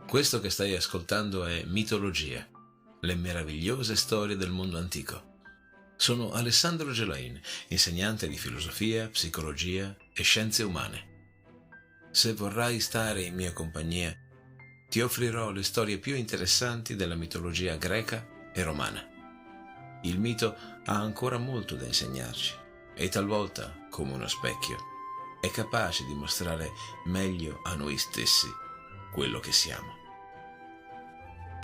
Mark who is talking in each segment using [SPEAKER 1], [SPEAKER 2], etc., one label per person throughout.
[SPEAKER 1] Questo che stai ascoltando è Mitologia, le meravigliose storie del mondo antico. Sono Alessandro Gelain, insegnante di filosofia, psicologia e scienze umane. Se vorrai stare in mia compagnia, ti offrirò le storie più interessanti della mitologia greca e romana. Il mito ha ancora molto da insegnarci e talvolta, come uno specchio, è capace di mostrare meglio a noi stessi quello che siamo.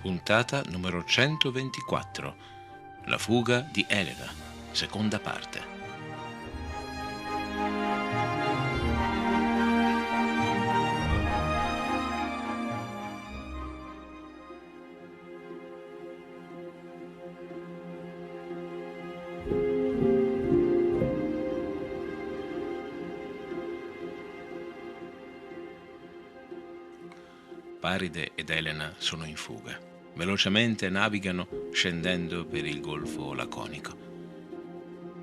[SPEAKER 2] Puntata numero 124. La fuga di Elena, seconda parte. Paride ed Elena sono in fuga. Velocemente navigano scendendo per il golfo laconico.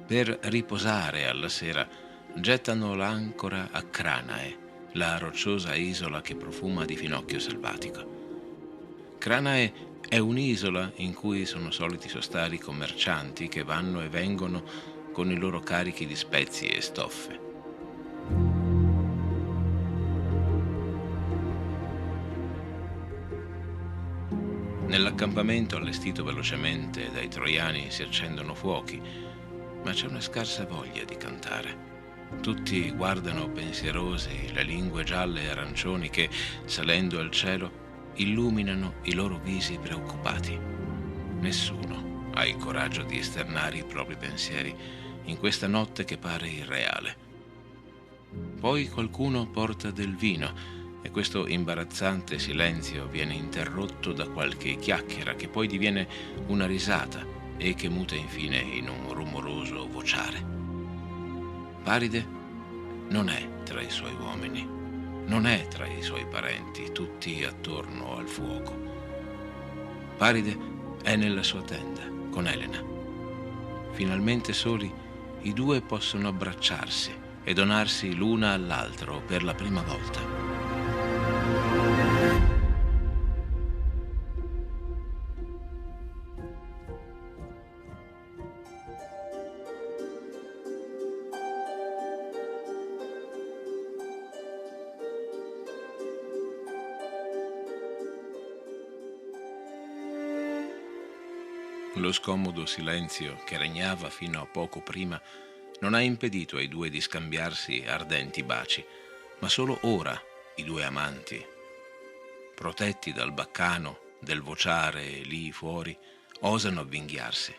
[SPEAKER 2] Per riposare alla sera gettano l'ancora a Cranae, la rocciosa isola che profuma di finocchio selvatico. Cranae è un'isola in cui sono soliti sostare i commercianti che vanno e vengono con i loro carichi di spezie e stoffe. Nell'accampamento allestito velocemente dai troiani si accendono fuochi, ma c'è una scarsa voglia di cantare. Tutti guardano pensierosi le lingue gialle e arancioni che, salendo al cielo, illuminano i loro visi preoccupati. Nessuno ha il coraggio di esternare i propri pensieri in questa notte che pare irreale. Poi qualcuno porta del vino e questo imbarazzante silenzio viene interrotto da qualche chiacchiera che poi diviene una risata e che muta infine in un rumoroso vociare. Paride non è tra i suoi uomini, non è tra i suoi parenti, tutti attorno al fuoco. Paride è nella sua tenda con Elena. Finalmente soli, i due possono abbracciarsi e donarsi l'una all'altro per la prima volta. Lo scomodo silenzio che regnava fino a poco prima non ha impedito ai due di scambiarsi ardenti baci, ma solo ora i due amanti, protetti dal baccano del vociare lì fuori, osano avvinghiarsi.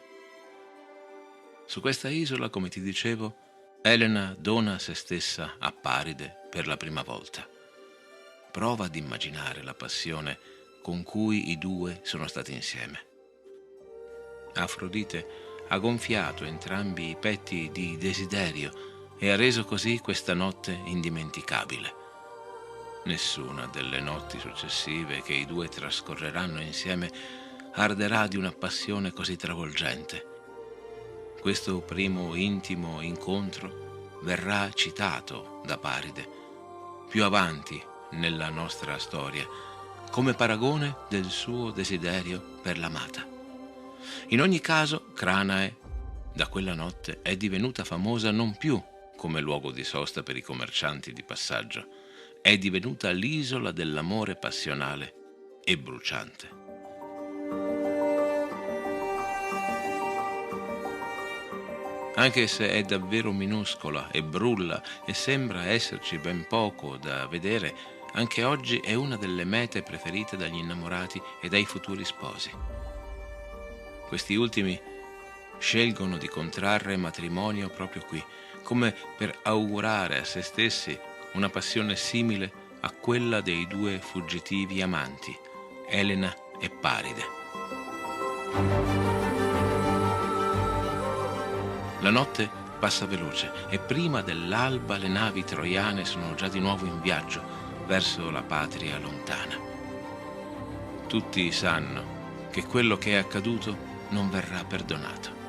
[SPEAKER 2] Su questa isola, come ti dicevo, Elena dona se stessa a Paride per la prima volta. Prova ad immaginare la passione con cui i due sono stati insieme. Afrodite ha gonfiato entrambi i petti di desiderio e ha reso così questa notte indimenticabile. Nessuna delle notti successive che i due trascorreranno insieme arderà di una passione così travolgente. Questo primo intimo incontro verrà citato da Paride più avanti nella nostra storia come paragone del suo desiderio per l'amata. In ogni caso, Cranae, da quella notte, è divenuta famosa non più come luogo di sosta per i commercianti di passaggio, è divenuta l'isola dell'amore passionale e bruciante. Anche se è davvero minuscola e brulla e sembra esserci ben poco da vedere, anche oggi è una delle mete preferite dagli innamorati e dai futuri sposi. Questi ultimi scelgono di contrarre matrimonio proprio qui, come per augurare a se stessi una passione simile a quella dei due fuggitivi amanti, Elena e Paride. La notte passa veloce e prima dell'alba le navi troiane sono già di nuovo in viaggio verso la patria lontana. Tutti sanno che quello che è accaduto non verrà perdonato.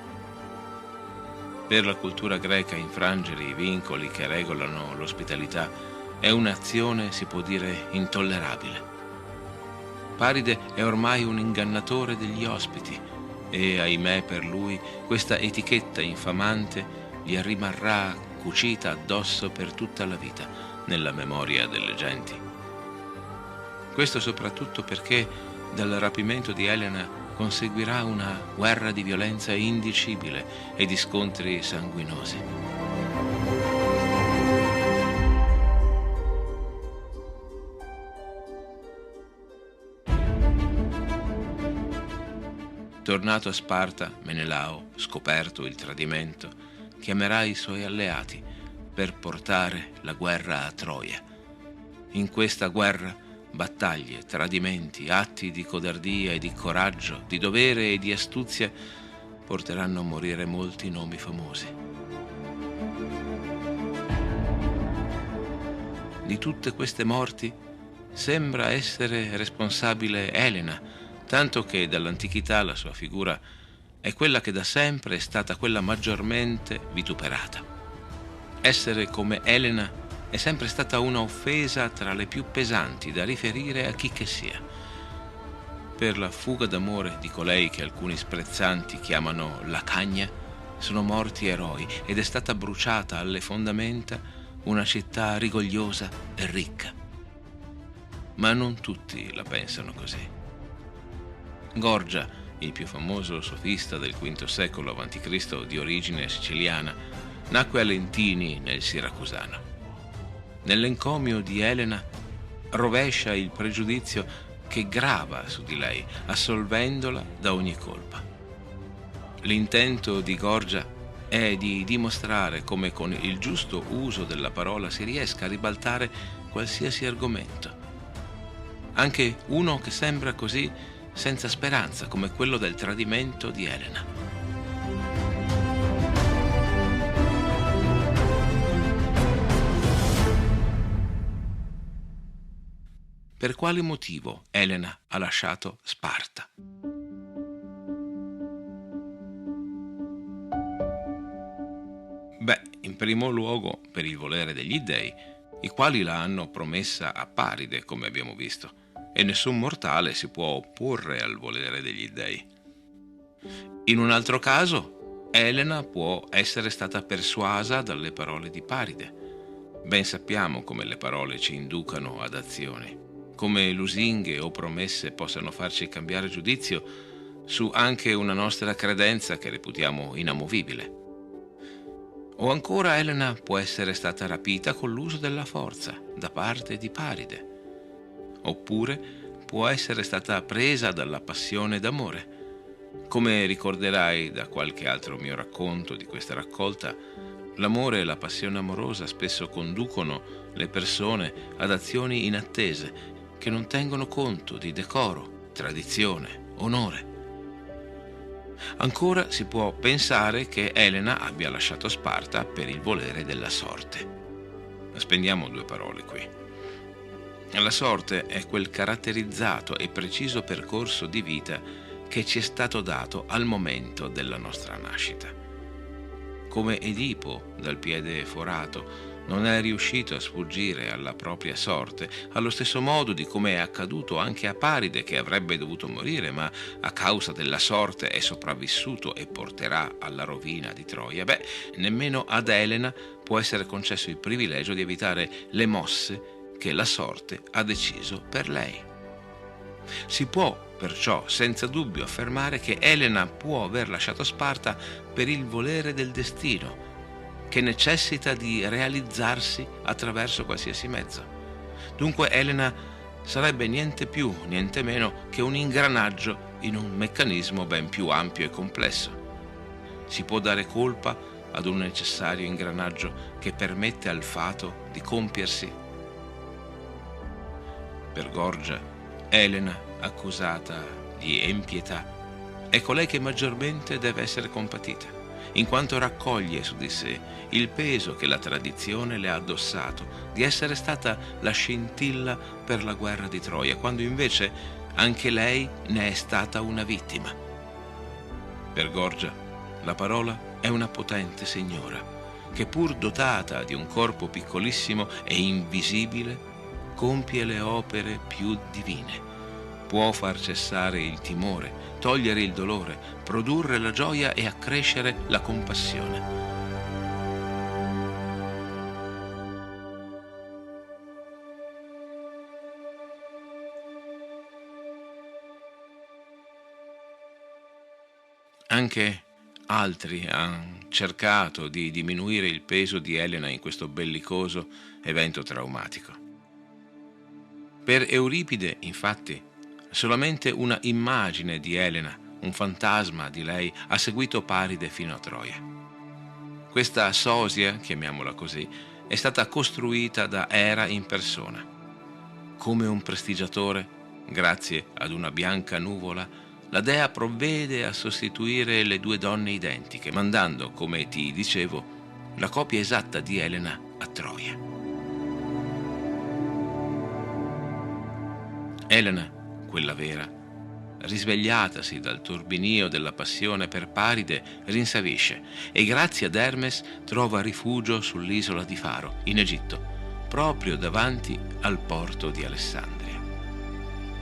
[SPEAKER 2] Per la cultura greca infrangere i vincoli che regolano l'ospitalità è un'azione, si può dire, intollerabile. Paride è ormai un ingannatore degli ospiti e, ahimè per lui, questa etichetta infamante gli rimarrà cucita addosso per tutta la vita nella memoria delle genti. Questo soprattutto perché dal rapimento di Elena conseguirà una guerra di violenza indicibile e di scontri sanguinosi. Tornato a Sparta, Menelao, scoperto il tradimento, chiamerà i suoi alleati per portare la guerra a Troia. In questa guerra, battaglie, tradimenti, atti di codardia e di coraggio, di dovere e di astuzia porteranno a morire molti nomi famosi. Di tutte queste morti sembra essere responsabile Elena, tanto che dall'antichità la sua figura è quella che da sempre è stata quella maggiormente vituperata. Essere come Elena è sempre stata una offesa tra le più pesanti da riferire a chi che sia. Per la fuga d'amore di colei che alcuni sprezzanti chiamano la Cagna, sono morti eroi ed è stata bruciata alle fondamenta una città rigogliosa e ricca. Ma non tutti la pensano così. Gorgia, il più famoso sofista del V secolo a.C. di origine siciliana, nacque a Lentini nel Siracusano. Nell'encomio di Elena rovescia il pregiudizio che grava su di lei, assolvendola da ogni colpa. L'intento di Gorgia è di dimostrare come con il giusto uso della parola si riesca a ribaltare qualsiasi argomento, anche uno che sembra così senza speranza come quello del tradimento di Elena. Per quale motivo Elena ha lasciato Sparta? Beh, in primo luogo per il volere degli dèi, i quali la hanno promessa a Paride, come abbiamo visto, e nessun mortale si può opporre al volere degli dèi. In un altro caso, Elena può essere stata persuasa dalle parole di Paride. Ben sappiamo come le parole ci inducano ad azioni, come lusinghe o promesse possano farci cambiare giudizio su anche una nostra credenza che reputiamo inamovibile. O ancora Elena può essere stata rapita con l'uso della forza da parte di Paride. Oppure può essere stata presa dalla passione d'amore. Come ricorderai da qualche altro mio racconto di questa raccolta, l'amore e la passione amorosa spesso conducono le persone ad azioni inattese che non tengono conto di decoro, tradizione, onore. Ancora si può pensare che Elena abbia lasciato Sparta per il volere della sorte. Spendiamo 2 parole qui. La sorte è quel caratterizzato e preciso percorso di vita che ci è stato dato al momento della nostra nascita. Come Edipo, dal piede forato, non è riuscito a sfuggire alla propria sorte, allo stesso modo di come è accaduto anche a Paride, che avrebbe dovuto morire, ma a causa della sorte è sopravvissuto e porterà alla rovina di Troia, nemmeno ad Elena può essere concesso il privilegio di evitare le mosse che la sorte ha deciso per lei. Si può perciò senza dubbio affermare che Elena può aver lasciato Sparta per il volere del destino, che necessita di realizzarsi attraverso qualsiasi mezzo. Dunque Elena sarebbe niente più, niente meno che un ingranaggio in un meccanismo ben più ampio e complesso. Si può dare colpa ad un necessario ingranaggio che permette al fato di compiersi. Per Gorgia, Elena, accusata di empietà, è colei che maggiormente deve essere compatita, in quanto raccoglie su di sé il peso che la tradizione le ha addossato di essere stata la scintilla per la guerra di Troia, quando invece anche lei ne è stata una vittima. Per Gorgia, la parola è una potente signora, che pur dotata di un corpo piccolissimo e invisibile, compie le opere più divine, può far cessare il timore, togliere il dolore, produrre la gioia e accrescere la compassione. Anche altri hanno cercato di diminuire il peso di Elena in questo bellicoso evento traumatico. Per Euripide, infatti, solamente una immagine di Elena, un fantasma di lei, ha seguito Paride fino a Troia. Questa sosia, chiamiamola così, è stata costruita da Era in persona. Come un prestigiatore, grazie ad una bianca nuvola, la dea provvede a sostituire le due donne identiche, mandando, come ti dicevo, la copia esatta di Elena a Troia. Elena, quella vera, risvegliatasi dal turbinio della passione per Paride, rinsavisce e grazie ad Hermes trova rifugio sull'isola di Faro, in Egitto, proprio davanti al porto di Alessandria.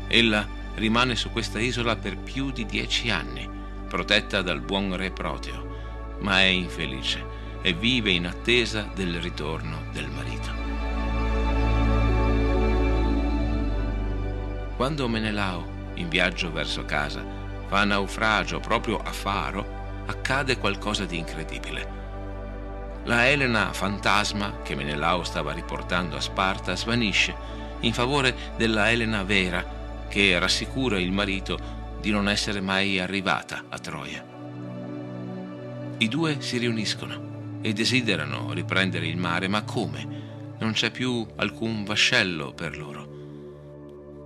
[SPEAKER 2] Ella rimane su questa isola per più di 10 anni, protetta dal buon re Proteo, ma è infelice e vive in attesa del ritorno del marito. Quando Menelao, in viaggio verso casa, fa naufragio proprio a Faro, accade qualcosa di incredibile. La Elena fantasma che Menelao stava riportando a Sparta svanisce in favore della Elena vera, che rassicura il marito di non essere mai arrivata a Troia. I due si riuniscono e desiderano riprendere il mare, ma come? Non c'è più alcun vascello per loro.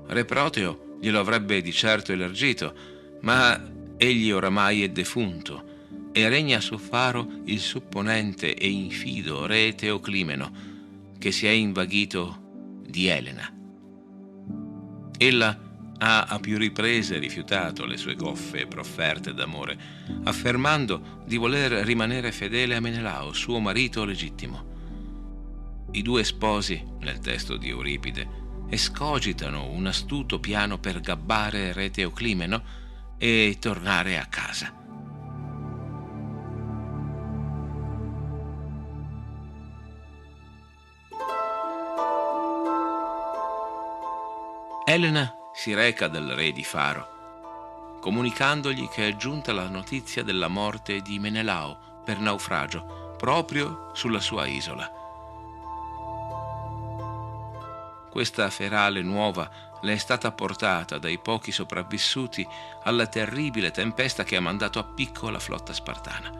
[SPEAKER 2] Re Proteo glielo avrebbe di certo elargito, ma egli oramai è defunto e regna su Faro il supponente e infido re Teoclimeno, che si è invaghito di Elena. Ella ha a più riprese rifiutato le sue goffe profferte d'amore, affermando di voler rimanere fedele a Menelao, suo marito legittimo. I due sposi, nel testo di Euripide, escogitano un astuto piano per gabbare re Teoclimeno e tornare a casa. Elena si reca dal re di Faro, comunicandogli che è giunta la notizia della morte di Menelao per naufragio proprio sulla sua isola. Questa ferale nuova le è stata portata dai pochi sopravvissuti alla terribile tempesta che ha mandato a picco la flotta spartana.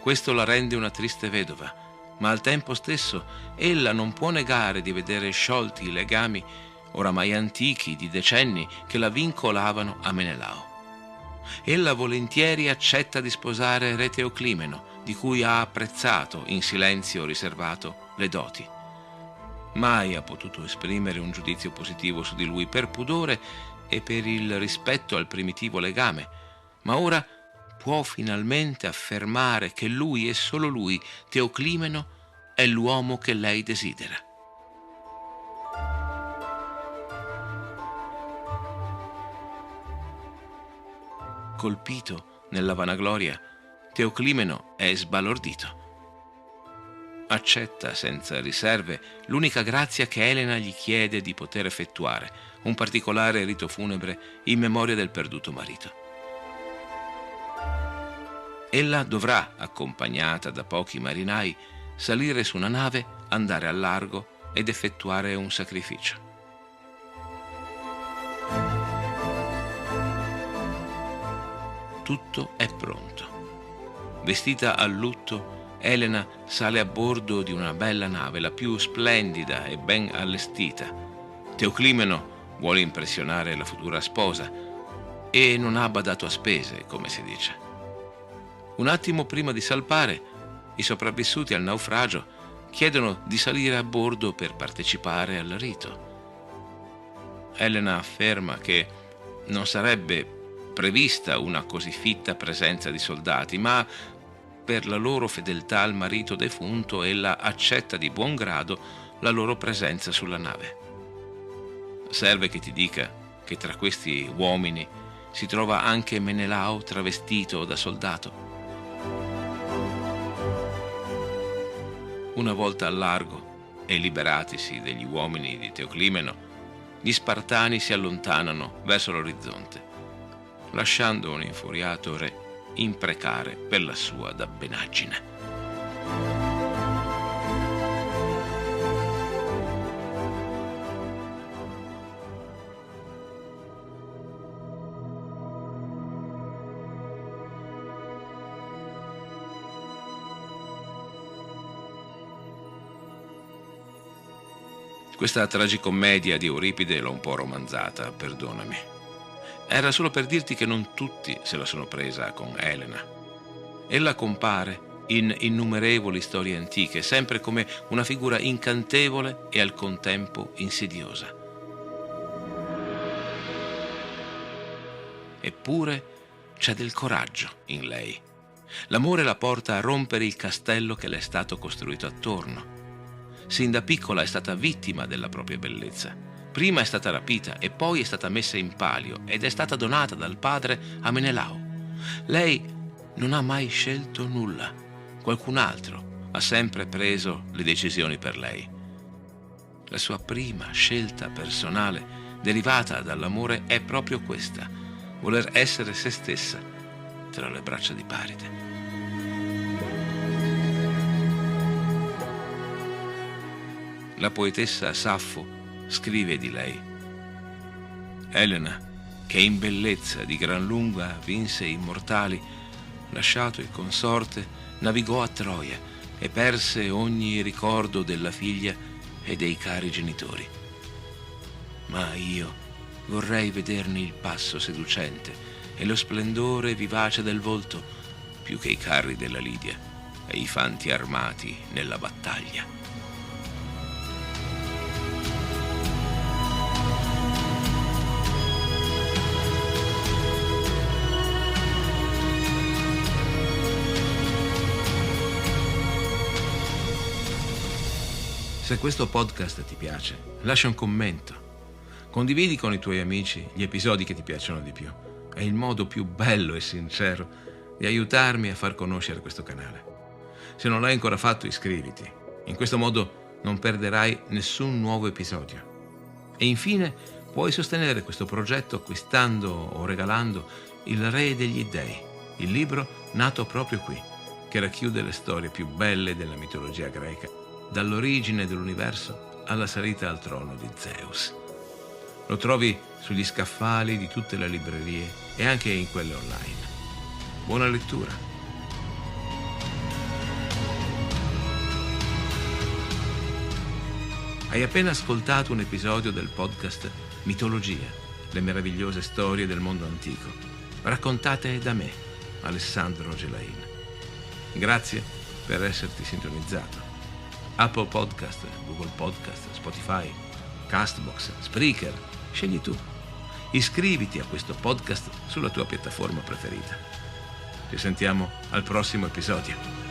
[SPEAKER 2] Questo la rende una triste vedova, ma al tempo stesso ella non può negare di vedere sciolti i legami oramai antichi di decenni che la vincolavano a Menelao. Ella volentieri accetta di sposare re Teoclimeno, di cui ha apprezzato in silenzio riservato le doti. Mai ha potuto esprimere un giudizio positivo su di lui per pudore e per il rispetto al primitivo legame, ma ora può finalmente affermare che lui e solo lui, Teoclimeno, è l'uomo che lei desidera. Colpito nella vanagloria, Teoclimeno è sbalordito. Accetta senza riserve l'unica grazia che Elena gli chiede di poter effettuare, un particolare rito funebre in memoria del perduto marito. Ella dovrà, accompagnata da pochi marinai, salire su una nave, andare al largo ed effettuare un sacrificio. Tutto è pronto. Vestita a lutto, Elena sale a bordo di una bella nave, la più splendida e ben allestita. Teoclimeno vuole impressionare la futura sposa e non ha badato a spese, come si dice. Un attimo prima di salpare, i sopravvissuti al naufragio chiedono di salire a bordo per partecipare al rito. Elena afferma che non sarebbe prevista una così fitta presenza di soldati, ma per la loro fedeltà al marito defunto ella accetta di buon grado la loro presenza sulla nave. Serve che ti dica che tra questi uomini si trova anche Menelao travestito da soldato. Una volta al largo e liberatisi degli uomini di Teoclimeno, gli Spartani si allontanano verso l'orizzonte, lasciando un infuriato re imprecare per la sua dabbenaggine. Questa tragicommedia di Euripide l'ho un po' romanzata, perdonami. Era solo per dirti che non tutti se la sono presa con Elena. Ella compare in innumerevoli storie antiche, sempre come una figura incantevole e al contempo insidiosa. Eppure c'è del coraggio in lei. L'amore la porta a rompere il castello che le è stato costruito attorno. Sin da piccola è stata vittima della propria bellezza. Prima è stata rapita e poi è stata messa in palio ed è stata donata dal padre a Menelao. Lei non ha mai scelto nulla. Qualcun altro ha sempre preso le decisioni per lei. La sua prima scelta personale, derivata dall'amore, è proprio questa: voler essere se stessa tra le braccia di Paride. La poetessa Saffo scrive di lei: Elena, che in bellezza di gran lunga vinse i mortali, lasciato il consorte, navigò a Troia e perse ogni ricordo della figlia e dei cari genitori. Ma io vorrei vederne il passo seducente e lo splendore vivace del volto, più che i carri della Lidia e i fanti armati nella battaglia. Se questo podcast ti piace, lascia un commento. Condividi con i tuoi amici gli episodi che ti piacciono di più. È il modo più bello e sincero di aiutarmi a far conoscere questo canale. Se non l'hai ancora fatto, iscriviti. In questo modo non perderai nessun nuovo episodio. E infine puoi sostenere questo progetto acquistando o regalando Il Re degli Dei, il libro nato proprio qui, che racchiude le storie più belle della mitologia greca, dall'origine dell'universo alla salita al trono di Zeus. Lo trovi sugli scaffali di tutte le librerie e anche in quelle online. Buona lettura! Hai appena ascoltato un episodio del podcast Mitologia, le meravigliose storie del mondo antico, raccontate da me, Alessandro Gelain. Grazie per esserti sintonizzato. Apple Podcast, Google Podcast, Spotify, Castbox, Spreaker, scegli tu. Iscriviti a questo podcast sulla tua piattaforma preferita. Ci sentiamo al prossimo episodio.